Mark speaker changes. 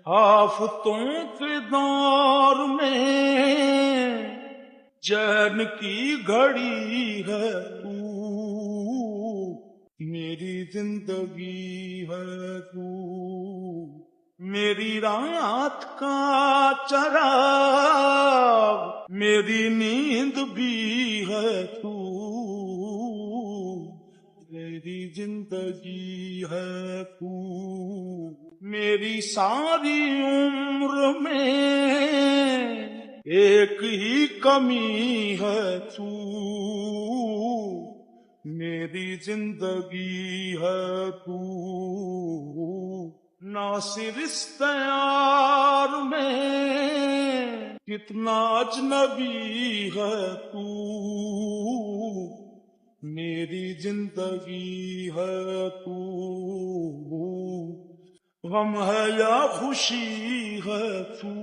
Speaker 1: آفتوں کے دور میں چین کی گھڑی ہے تو، میری زندگی ہے تو، میری رات کا چراغ، میری نیند بھی ہے تو، میری زندگی ہے تو، میری ساری عمر میں ایک ہی کمی ہے تو، میری زندگی ہے تو، ناصر استعار میں کتنا اجنبی ہے تو، میری زندگی ہے تو، غم ہے یا خوشی ہے تو